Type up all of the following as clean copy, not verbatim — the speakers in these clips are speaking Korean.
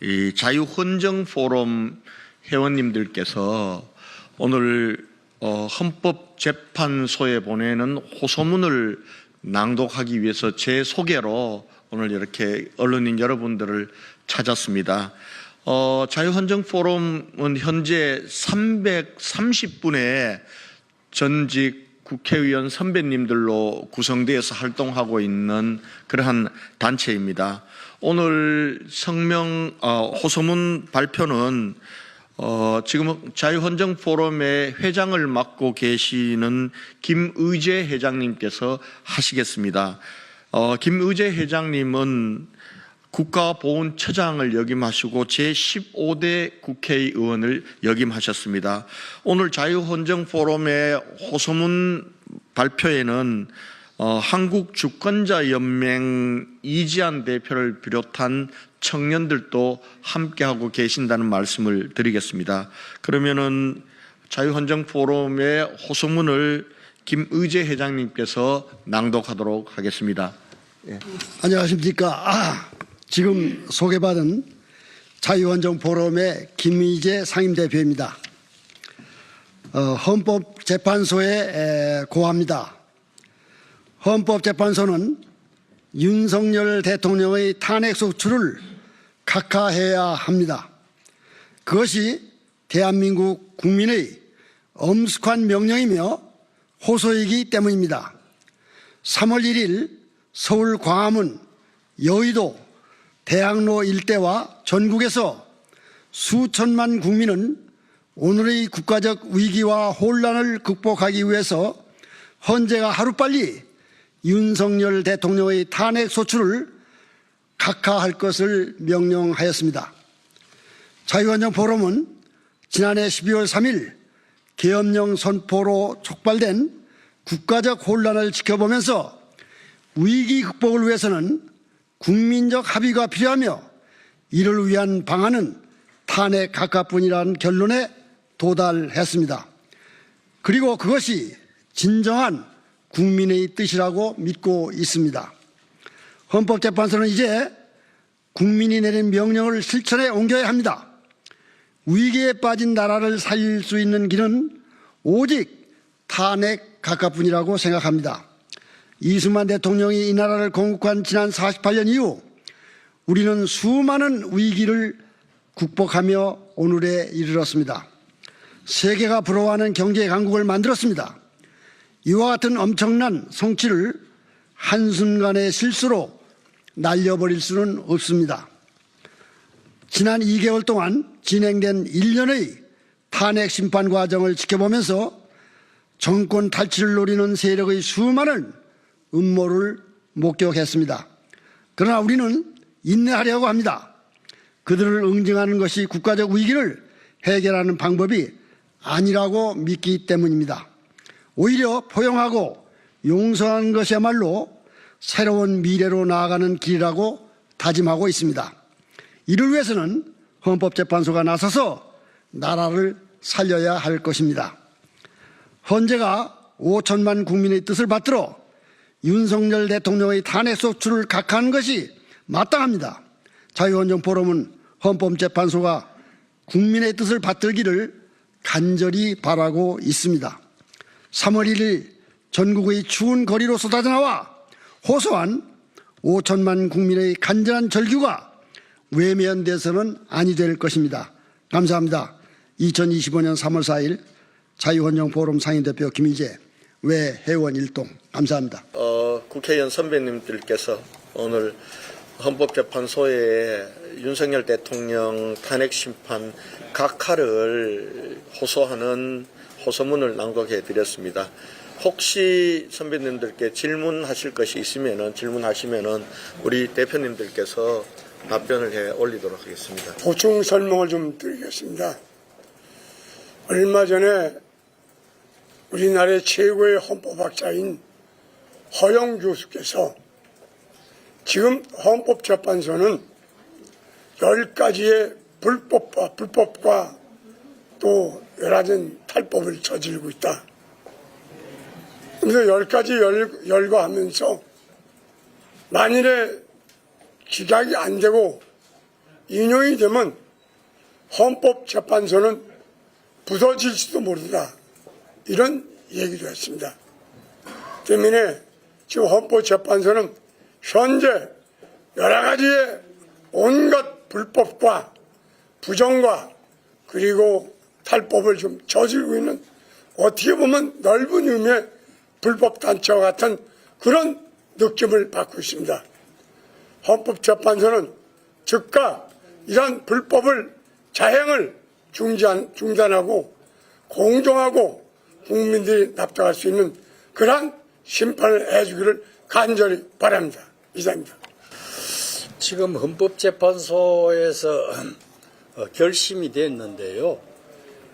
이 자유헌정포럼 회원님들께서 오늘 헌법재판소에 보내는 호소문을 낭독하기 위해서 제 소개로 오늘 이렇게 언론인 여러분들을 찾았습니다. 자유헌정포럼은 현재 330분의 전직 국회의원 선배님들로 구성되어서 활동하고 있는 그러한 단체입니다. 오늘 호소문 발표는 지금 자유헌정포럼의 회장을 맡고 계시는 김의제 회장님께서 하시겠습니다. 김의제 회장님은 국가보훈처장을 역임하시고 제15대 국회의원을 역임하셨습니다. 오늘 자유헌정포럼의 호소문 발표에는 한국주권자연맹 이지한 대표를 비롯한 청년들도 함께하고 계신다는 말씀을 드리겠습니다. 그러면은 자유헌정포럼의 호소문을 김의제 회장님께서 낭독하도록 하겠습니다. 예. 안녕하십니까. 지금 소개받은 자유헌정포럼의 김의제 상임대표입니다. 헌법재판소에 고합니다. 헌법재판소는 윤석열 대통령의 탄핵소추를 각하해야 합니다. 그것이 대한민국 국민의 엄숙한 명령이며 호소이기 때문입니다. 3월 1일 서울 광화문, 여의도, 대학로 일대와 전국에서 수천만 국민은 오늘의 국가적 위기와 혼란을 극복하기 위해서 헌재가 하루빨리 윤석열 대통령의 탄핵소추를 각하할 것을 명령하였습니다. 자유헌정포럼은 지난해 12월 3일 계엄령 선포로 촉발된 국가적 혼란을 지켜보면서 위기 극복을 위해서는 국민적 합의가 필요하며 이를 위한 방안은 탄핵 각하뿐이라는 결론에 도달했습니다. 그리고 그것이 진정한 국민의 뜻이라고 믿고 있습니다. 헌법재판소는 이제 국민이 내린 명령을 실천에 옮겨야 합니다. 위기에 빠진 나라를 살릴 수 있는 길은 오직 탄핵 각하뿐이라고 생각합니다. 이승만 대통령이 이 나라를 건국한 지난 48년 이후 우리는 수많은 위기를 국복하며 오늘에 이르렀습니다. 세계가 부러워하는 경제 강국을 만들었습니다. 이와 같은 엄청난 성취를 한순간의 실수로 날려버릴 수는 없습니다. 지난 2개월 동안 진행된 1년의 탄핵 심판 과정을 지켜보면서 정권 탈취를 노리는 세력의 수많은 음모를 목격했습니다. 그러나 우리는 인내하려고 합니다. 그들을 응징하는 것이 국가적 위기를 해결하는 방법이 아니라고 믿기 때문입니다. 오히려 포용하고 용서하는 것이야말로 새로운 미래로 나아가는 길이라고 다짐하고 있습니다. 이를 위해서는 헌법재판소가 나서서 나라를 살려야 할 것입니다. 헌재가 5천만 국민의 뜻을 받들어 윤석열 대통령의 탄핵소추를 각하하는 것이 마땅합니다. 자유헌정포럼은 헌법재판소가 국민의 뜻을 받들기를 간절히 바라고 있습니다. 3월 1일 전국의 추운 거리로 쏟아져 나와 호소한 5천만 국민의 간절한 절규가 외면돼서는 아니 될 것입니다. 감사합니다. 2025년 3월 4일 자유헌정포럼 상임대표 김의제 외회원 일동 감사합니다. 국회의원 선배님들께서 오늘 헌법재판소에 윤석열 대통령 탄핵심판 각하를 호소하는 호소문을 낭독해 드렸습니다. 혹시 선배님들께 질문하실 것이 있으면 질문하시면 우리 대표님들께서 답변을 해 올리도록 하겠습니다. 보충 설명을 좀 드리겠습니다. 얼마 전에 우리나라의 최고의 헌법학자인 허영 교수께서 지금 헌법재판소는 10가지의 불법과 또 여러 가지 탈법을 저지르고 있다. 그래서 10가지 열거하면서 만일에 기각이 안 되고 인용이 되면 헌법재판소는 부서질지도 모른다. 이런 얘기도 했습니다. 때문에 지금 헌법재판소는 현재 여러 가지의 온갖 불법과 부정과 그리고 탈법을 좀 저지르고 있는 어떻게 보면 넓은 의미의 불법단체와 같은 그런 느낌을 받고 있습니다. 헌법재판소는 즉각 이러한 불법을 자행을 중단하고 공정하고 국민들이 납득할 수 있는 그러한 심판을 해주기를 간절히 바랍니다. 이상입니다. 지금 헌법재판소에서 결심이 됐는데요.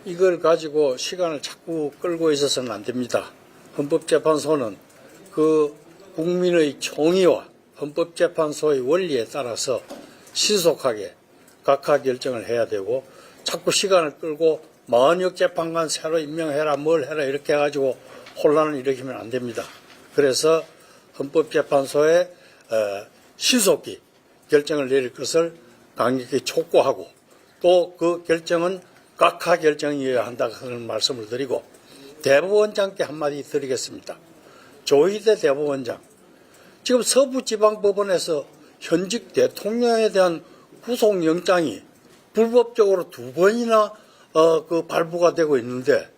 이걸 가지고 시간을 자꾸 끌고 있어서는 안 됩니다. 헌법재판소는 그 국민의 총의와 헌법재판소의 원리에 따라서 신속하게 각하 결정을 해야 되고 자꾸 시간을 끌고 마흔역 재판관 새로 임명해라 뭘 해라 이렇게 해가지고 혼란을 일으키면 안 됩니다. 그래서 헌법재판소에 신속히 결정을 내릴 것을 강력히 촉구하고 또 그 결정은 각하 결정이어야 한다는 말씀을 드리고 대법원장께 한마디 드리겠습니다. 조희대 대법원장 지금 서부지방법원에서 현직 대통령에 대한 구속영장이 불법적으로 2번이나 발부가 되고 있는데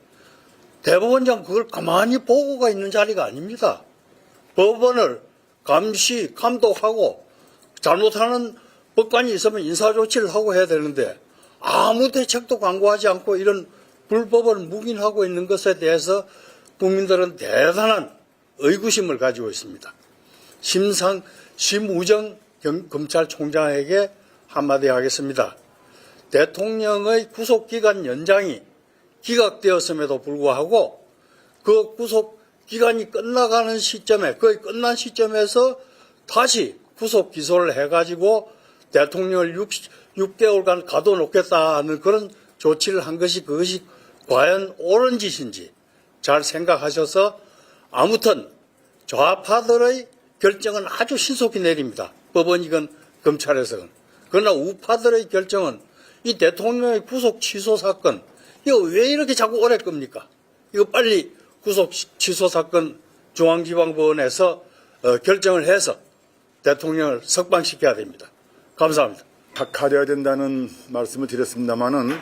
대법원장 그걸 가만히 보고가 있는 자리가 아닙니다. 법원을 감시, 감독하고 잘못하는 법관이 있으면 인사조치를 하고 해야 되는데 아무 대책도 강구하지 않고 이런 불법을 묵인하고 있는 것에 대해서 국민들은 대단한 의구심을 가지고 있습니다. 심우정 검찰총장에게 한마디 하겠습니다. 대통령의 구속기간 연장이 기각되었음에도 불구하고 그 구속기간이 끝나가는 시점에 거의 끝난 시점에서 다시 구속 기소를 해가지고 대통령을 6개월간 가둬놓겠다는 그런 조치를 한 것이 그것이 과연 옳은 짓인지 잘 생각하셔서 아무튼 좌파들의 결정은 아주 신속히 내립니다. 법원이건 검찰에서건. 그러나 우파들의 결정은 이 대통령의 구속 취소 사건 이거 왜 이렇게 자꾸 오래 겁니까? 이거 빨리 구속 취소 사건 중앙지방법원에서 결정을 해서 대통령을 석방시켜야 됩니다. 감사합니다. 각하되어야 된다는 말씀을 드렸습니다마는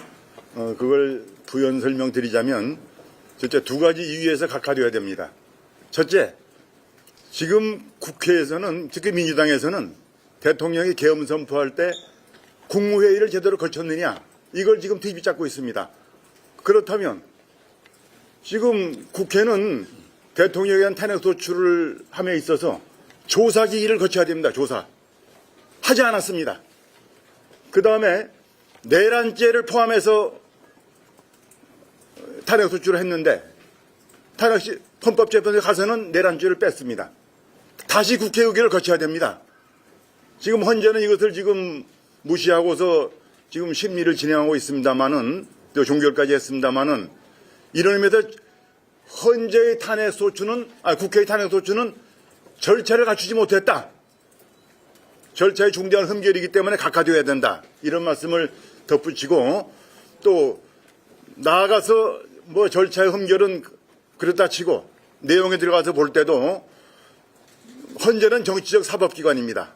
그걸 부연 설명드리자면 첫째 2가지 이유에서 각하되어야 됩니다. 첫째, 지금 국회에서는 특히 민주당에서는 대통령이 계엄 선포할 때 국무회의를 제대로 거쳤느냐 이걸 지금 뒤집잡고 있습니다. 그렇다면 지금 국회는 대통령에 대한 탄핵 소추를 함에 있어서 조사기기를 거쳐야 됩니다. 조사. 하지 않았습니다. 그 다음에 내란죄를 포함해서 탄핵 소추를 했는데 헌법재판소에 가서는 내란죄를 뺐습니다. 다시 국회 의결을 거쳐야 됩니다. 지금 헌재는 이것을 지금 무시하고서 지금 심리를 진행하고 있습니다마는 또 종결까지 했습니다마는 이런 의미에서 헌재의 탄핵 소추는 국회의 탄핵 소추는 절차를 갖추지 못했다. 절차의 중대한 흠결이기 때문에 각하되어야 된다. 이런 말씀을 덧붙이고 또 나아가서 뭐 절차의 흠결은 그렇다 치고 내용에 들어가서 볼 때도 헌재는 정치적 사법기관입니다.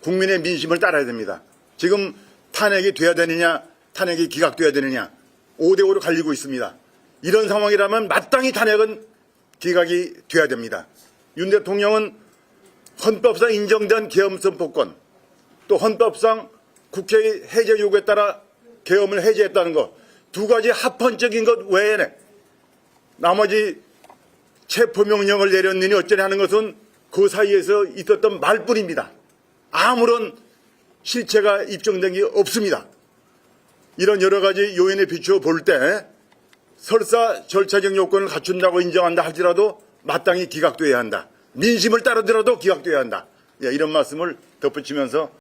국민의 민심을 따라야 됩니다. 지금 탄핵이 돼야 되느냐 탄핵이 기각돼야 되느냐 5대5로 갈리고 있습니다. 이런 상황이라면 마땅히 탄핵은 기각이 돼야 됩니다. 윤 대통령은 헌법상 인정된 계엄 선포권 또 헌법상 국회의 해제 요구에 따라 계엄을 해제했다는 것 2가지 합헌적인 것 외에는 나머지 체포명령을 내렸느니 어쩌냐 하는 것은 그 사이에서 있었던 말뿐입니다. 아무런 실체가 입증된 게 없습니다. 이런 여러 가지 요인에 비추어 볼 때 설사 절차적 요건을 갖춘다고 인정한다 할지라도 마땅히 기각돼야 한다. 민심을 따르더라도 기각돼야 한다. 이런 말씀을 덧붙이면서